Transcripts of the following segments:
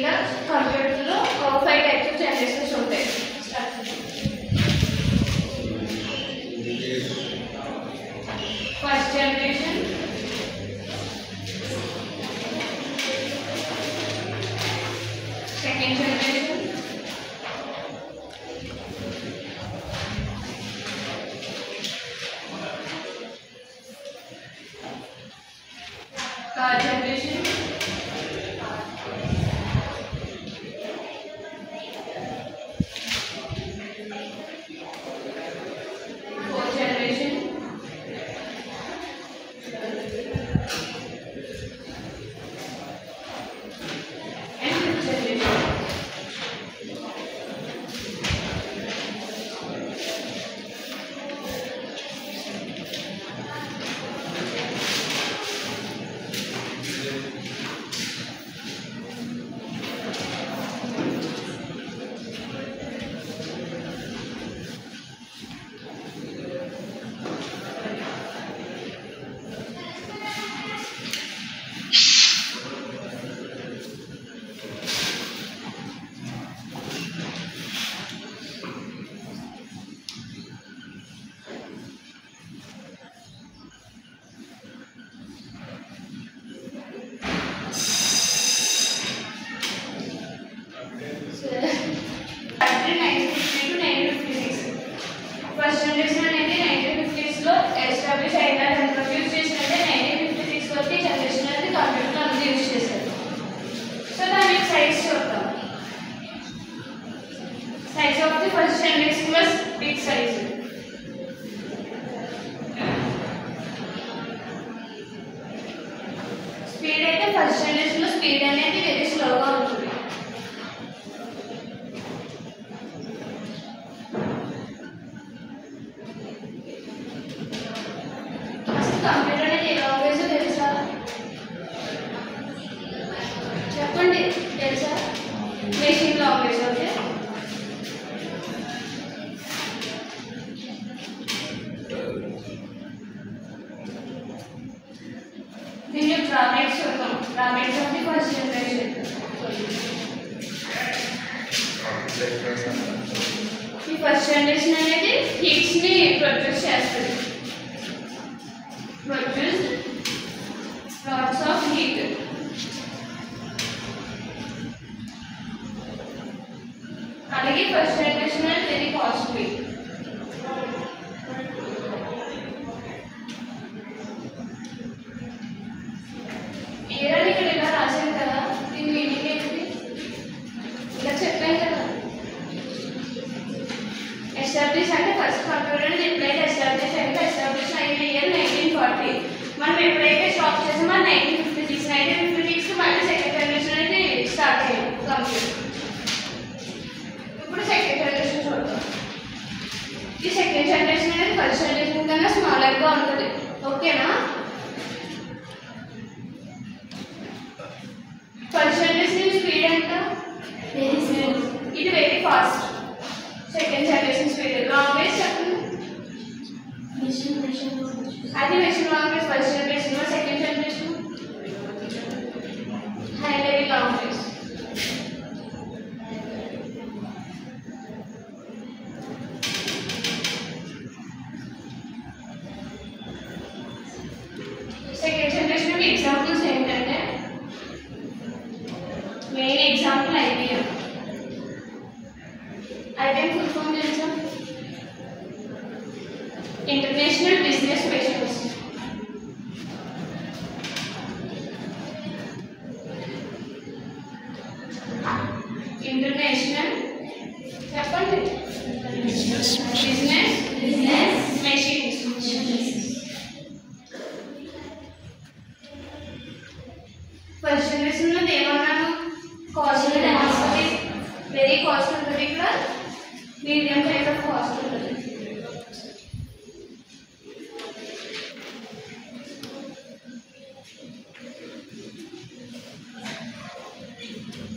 బేసిక్గా కంప్యూటర్లో 5 types of generations ఉంటాయి. First generation, second generation, third generation, fourth generation, and fifth generation. First generation అనేది 1950s లో establish అయినా ఇంట్రొడ్యూస్ చేసినట్టే 1956 వరకు జనరేషన్ అనేది కంప్యూటర్ అనేది యూజ్ చేశారు. సో దాని సైజ్ చూద్దాం. Size of the first generation was big size. Speed అయితే ఫస్ట్ జనరేషన్ లో స్పీడ్ అనేది వెరీ స్లోగా ఉంటుంది. కంప్యూటర్ అనేది ఏ లాంగ్వేజ్ తెలుసా? చెప్పండి, తెలుసా? Machine language. ఓకే, దీన్ని డ్రాబ్యాక్స్ చూద్దాం. Drawbacks of the first generation. ఈ ఫస్ట్ జనరేషన్ అనేది హీట్స్ ని ప్రొడ్యూస్ చేస్తుంది. Produce lots of heat. అలాగే ఫస్ట్ జనరేషన్ అనేది వెరీ కాస్ట్లీ. ఏరాని ఇక్కడ ఇలా రాశాను కదా, దీని మీనింగ్ ఏంటి? ఇలా చెప్పాను కదా, ఎస్టాబ్లిష్ అంటే ఫస్ట్ కంప్యూటర్ అనేది ఎప్పుడైతే ఎస్టాబ్లిష్ అయిందో ఎస్టాబ్లిష్ అయిన ఇయర్ 1940. మనం ఎప్పుడైతే స్టాప్ చేసామో 1956 మళ్ళీ సెకండ్ జనరేషన్ అనేది స్టార్ట్ అయ్యింది కంప్యూటర్. ఇప్పుడు సెకండ్ జనరేషన్ చూద్దాం. ఈ సెకండ్ జనరేషన్ అనేది ఫస్ట్ జనరేషన్ కన్నా స్మాలర్గా ఉంటుంది. ఓకేనా? ఫస్ట్ జనరేషన్ స్పీడ్ ఎంత? ఇది very fast. Second generation speed language చెప్పండి. అది machine language first generation. Second generation high level language. Second generation examples ఏంటంటే main example IBM. IBM full form తెలుసా? International business specialist. ఇంటర్నేషనల్ చెప్పండి. Business machines. First generation లో ఏమన్నాను? Cost very cost ఉంటుంది. ఇక్కడ medium type of cost ఉంటుంది.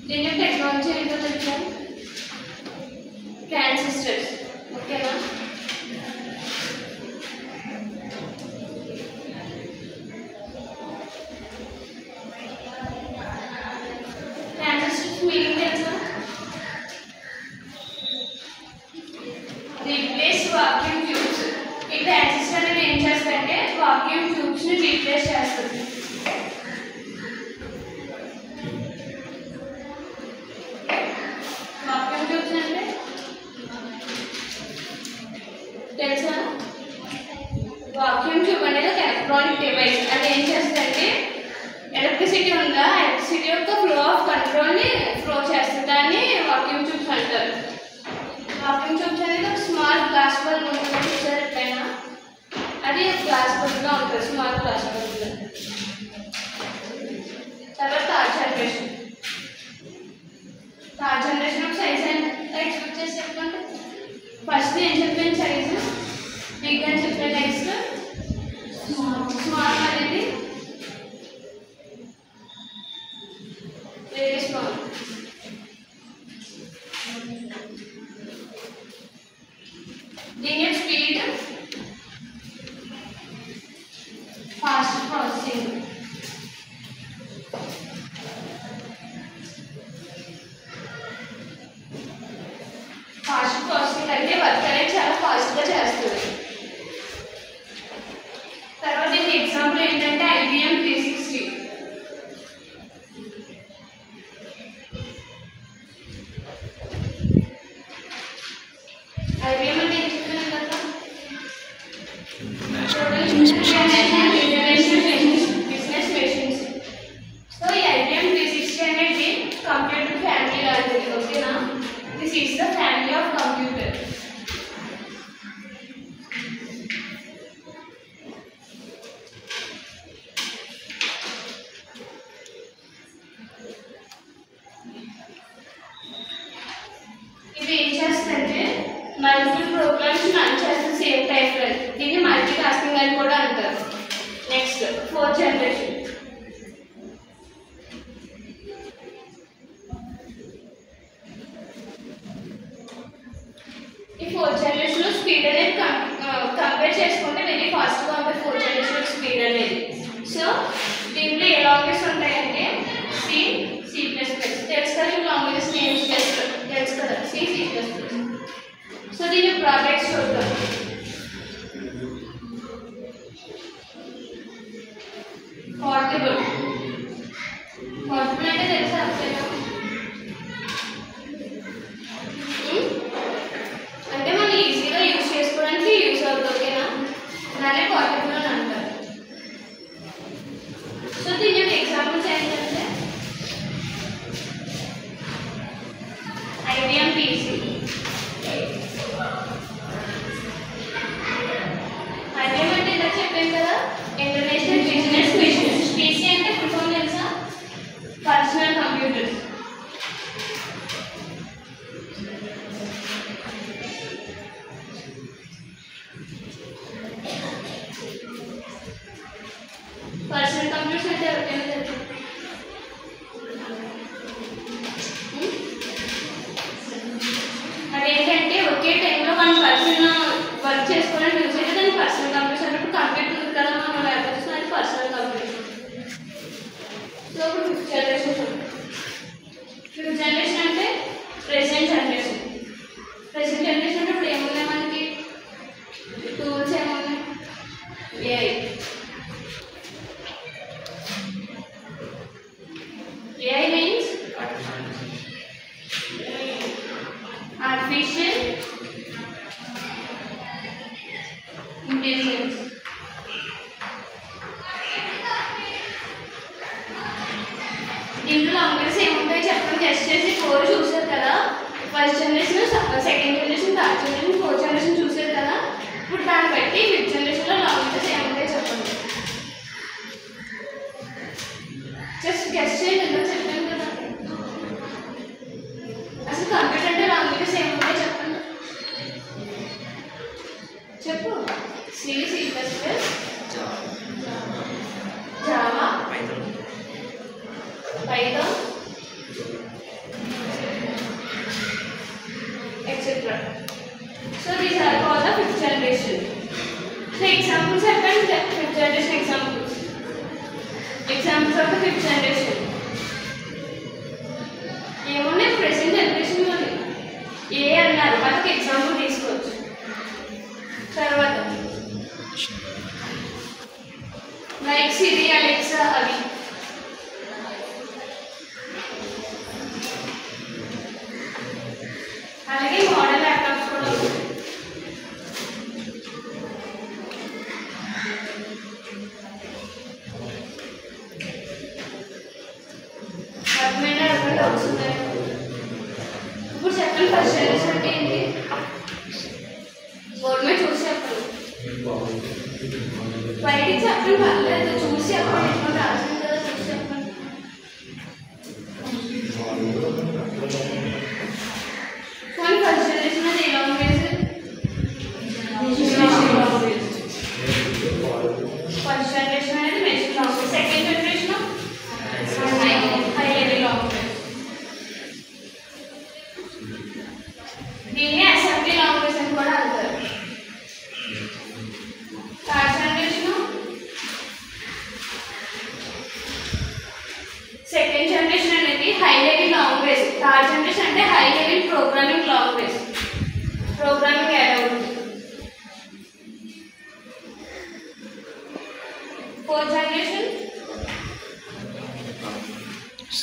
దీని technology ఏంటో తెలుసా? ట్రాన్సిస్టర్స్. ఓకేనా? ట్రాన్సిస్టర్స్ మీనింగ్ తెలుసా? Replace vacuum tubes. ఈ ట్రాన్సిస్టర్ అనేది ఏం చేస్తారంటే వాక్యూమ్ ట్యూబ్స్ ని రీప్లేస్ చేస్తుంది. వాక్యూమ్ ట్యూబ్స్ అంటే తెలుసా? వాక్యూమ్ ట్యూబ్ అనేది ఒక ఎలక్ట్రానిక్ డివైస్. అది ఏం చేస్తుందంటే ఎలక్ట్రిసిటీ ఉందా, ఎలక్ట్రిసిటీ యొక్క ఫ్లో ఆఫ్ కంట్రోల్ని ఫ్లో చేస్తుంది. దాన్ని వాక్యూమ్ ట్యూబ్స్ అంటారు. వాక్యూమ్ ట్యూబ్స్ అనేది ఒక స్మాల్ గ్లాస్ బల్బ్ ఉంటుంది చూసారు ఎప్పుడైనా? అది గ్లాస్ బల్బ్గా ఉంటుంది, స్మాల్ గ్లాస్ బల్బ్. తర్వాత థర్డ్ జనరేషన్. థర్డ్ జనరేషన్ ఒక సైజ్ ఎంత ఎక్స్పెక్ట్ చేసి చెప్పండి. ఫస్ట్ ఏం చెప్పాను సైజు బిగ్ అని చెప్పాను. నెక్స్ట్ స్మాల్ అనేది వెరీ స్మాల్. దీని speed fast processing. Fast processing అంటే వర్క్ అనేది చాలా ఫాస్ట్గా చేస్తుంది. తర్వాత దీనికి ఎగ్జాంపుల్ ఏంటంటే IBM 360. IBM అంటే ఏం చెప్తున్నాను కదా? Business machines. సో ఈ IBM 360 అనేది కంప్యూటర్ ఫ్యామిలీ లాంటిది. ఓకేనా? This is the family of computer. ఇది ఏం చేస్తుందంటే మల్టిపుల్ ప్రోగ్రామ్స్ రన్ చేస్తుంది సేమ్ టైంలో. దీన్ని మల్టీ టాస్కింగ్ అని కూడా అంటారు. Next fourth generation. ఈ ఫోర్త్ జనరేషన్లో స్పీడ్ అనేది కంపేర్ చేసుకుంటే వెరీ ఫాస్ట్గా ఉంటుంది ఫోర్త్ జనరేషన్ స్పీడ్ అనేది. సో దీంట్లో ఏ లాంగ్వేజ్ ఉంటాయంటే C, C++. తెలుసు కదా లాంగ్వేజెస్ నేమ్స్ తెలుసు కదా, C, C++. సో దీని ప్రాజెక్ట్స్ చూద్దాం. పోర్టబుల్. పోర్టబుల్ అంటే తెలుసా? అంటే మనం ఈజీగా యూజ్ చేసుకోవడానికి యూజ్ అవుతుంది. ఓకేనా? దాన్ని పోర్టబుల్ అని అంటారు. సో దీని యొక్క ఎగ్జాంపుల్స్ ఏంటంటే IBM PC. IBM అంటే ఇలా చెప్పాను కదా, ఇంటర్నేషనల్ బిజినెస్ మెషిన్స్. PC అంటే ఫుల్ ఫామ్ తెలుసా? Personal computers. పర్సనల్ కంప్యూటర్స్ అంటే ఎవరికైనా తెలుసు? అదేంటంటే ఒకే టైంలో 1 పర్సన్ వర్క్ చేసుకోవడానికి యూజ్ అయితే దాన్ని పర్సనల్ కంప్యూటర్స్ అంటే కంప్యూటర్ ఉంది కదా మనం ల్యాప్టాప్స్, అది పర్సనల్ కంప్యూటర్. సో ఇప్పుడు ఫిఫ్త్ జనరేషన్. ఫిఫ్త్ జనరేషన్ అంటే ప్రెసెంట్ జనరేషన్. ప్రెసెంట్ జనరేషన్ అంటే ఇప్పుడు ఏమున్నాయి మనకి టూల్స్ ఏమున్నాయి? AI. AI means artificial intelligence. దీంట్లో లాంగ్వేజ్ ఏముంటాయో చెప్పండి. టెస్ట్ చేసి 4 చూసారు కదా. First generation, second generation, third generation, fourth generation చూసారు కదా. ఇప్పుడు దాన్ని బట్టి ఫిఫ్త్ జనరేషన్లో లాంగ్వేజెస్ ఏముంటాయో చెప్పండి. జస్ట్ గెస్ట్ చేయండి. చెప్పాను కదా అసలు కంప్యూటర్ అంటే లాంగ్వేజెస్ ఏముంటాయో చెప్పండి. చెప్పు. C, C++, Java, Python, etc. So these are all the fifth generation. So examples are fifth generation examples. Examples of the fifth generation. Doubts ఉన్నాయి. ఇప్పుడు చెప్పండి ఫస్ట్ జనరేషన్ అంటే ఏంటి? బోర్డు మీద చూసి చెప్పండి. బయటికి చెప్పండి పర్లేదు, చూసి చెప్పండి. ఎటువంటి రాసింది కదా చూసి చెప్పండి. కానీ ఫస్ట్ జనరేషన్ అది ఏ లాంగ్వేజ్? ఫస్ట్ జనరేషన్ అనేది machine language. Second generation high level language. దీన్ని అసెంబ్లీ లాంగ్వేజ్ అని కూడా అంటారు. థర్డ్ జనరేషన్ సెకండ్ జనరేషన్ అనేది high level language. Third generation అంటే high level programming language. Programming add అవుతుంది. Fourth generation C++.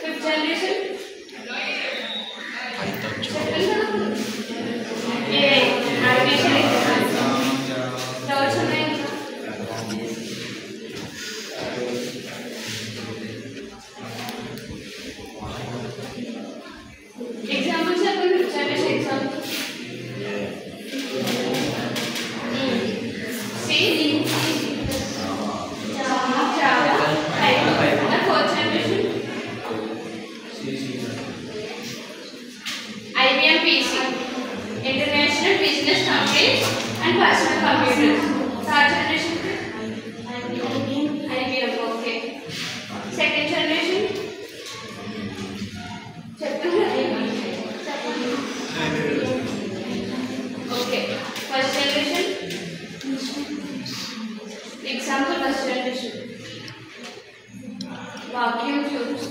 Fifth generation doubts ఉన్నాయి. Examples చెప్పండి. Fifth generation example IBM PC, International Business Companies and Personal Computers. Third generation IBM. Okay. Second generation okay. First generation example. First generation vacuum tubes